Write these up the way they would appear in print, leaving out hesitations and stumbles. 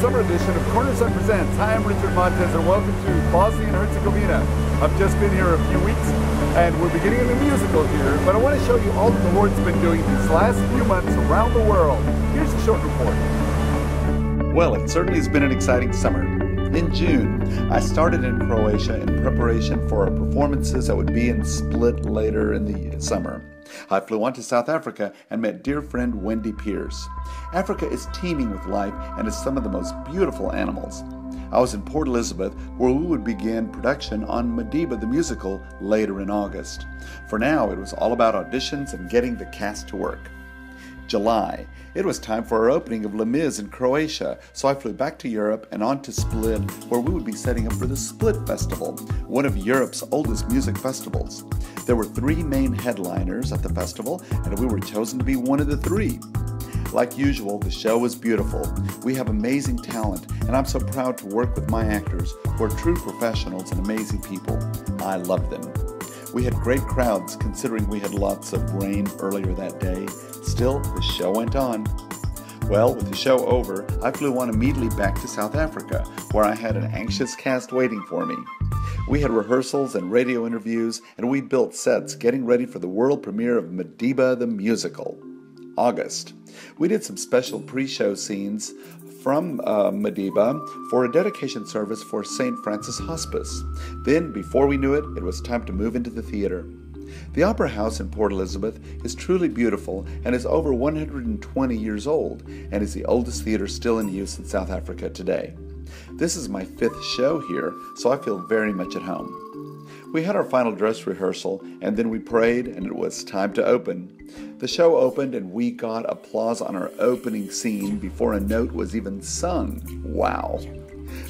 summer edition of Cornerstone Presents. Hi, I'm Richard Montez, and welcome to Bosnia Herzegovina. I've just been here a few weeks, and we're beginning a new musical here, but I want to show you all that the Lord's been doing these last few months around the world. Here's a short report. Well, it certainly has been an exciting summer. In June, I started in Croatia in preparation for our performances that would be in Split later in the summer. I flew on to South Africa and met dear friend Wendy Pierce. Africa is teeming with life and has some of the most beautiful animals. I was in Port Elizabeth, where we would begin production on Madiba the musical later in August. For now, it was all about auditions and getting the cast to work. July, it was time for our opening of Les Mis in Croatia, so I flew back to Europe and on to Split, where we would be setting up for the Split Festival, one of Europe's oldest music festivals. There were 3 main headliners at the festival, and we were chosen to be one of the 3. Like usual, the show was beautiful. We have amazing talent, and I'm so proud to work with my actors, who are true professionals and amazing people. I love them. We had great crowds, considering we had lots of rain earlier that day. Still, the show went on. Well, with the show over, I flew on immediately back to South Africa, where I had an anxious cast waiting for me. We had rehearsals and radio interviews, and we built sets getting ready for the world premiere of Madiba the musical. August. We did some special pre-show scenes from Madiba for a dedication service for St. Francis Hospice. Then, before we knew it, it was time to move into the theater. The Opera House in Port Elizabeth is truly beautiful and is over 120 years old and is the oldest theater still in use in South Africa today. This is my 5th show here, so I feel very much at home. We had our final dress rehearsal, and then we prayed, and it was time to open. The show opened, and we got applause on our opening scene before a note was even sung. Wow!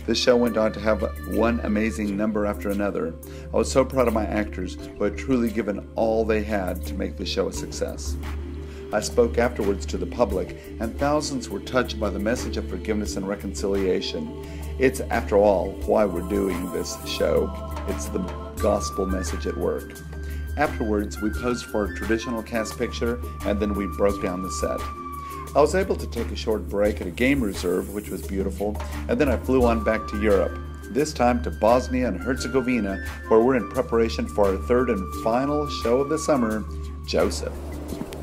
The show went on to have one amazing number after another. I was so proud of my actors, who had truly given all they had to make the show a success. I spoke afterwards to the public, and thousands were touched by the message of forgiveness and reconciliation. It's, after all, why we're doing this show. It's the gospel message at work. Afterwards, we posed for a traditional cast picture, and then we broke down the set. I was able to take a short break at a game reserve, which was beautiful, and then I flew on back to Europe, this time to Bosnia and Herzegovina, where we're in preparation for our 3rd and final show of the summer, Joseph.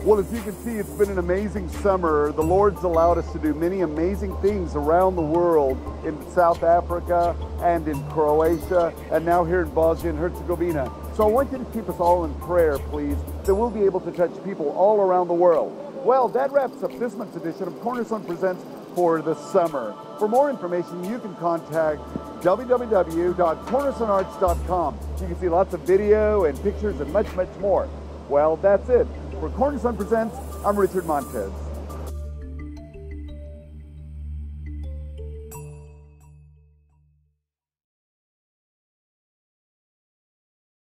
Well, as you can see, it's been an amazing summer. The Lord's allowed us to do many amazing things around the world in South Africa and in Croatia and now here in Bosnia and Herzegovina. So I want you to keep us all in prayer, please, that we'll be able to touch people all around the world. Well, that wraps up this month's edition of Cornerstone Presents for the summer. For more information, you can contact www.cornerstonearts.com. You can see lots of video and pictures and much, much more. Well, that's it. For Cornerstone Presents, I'm Richard Montez.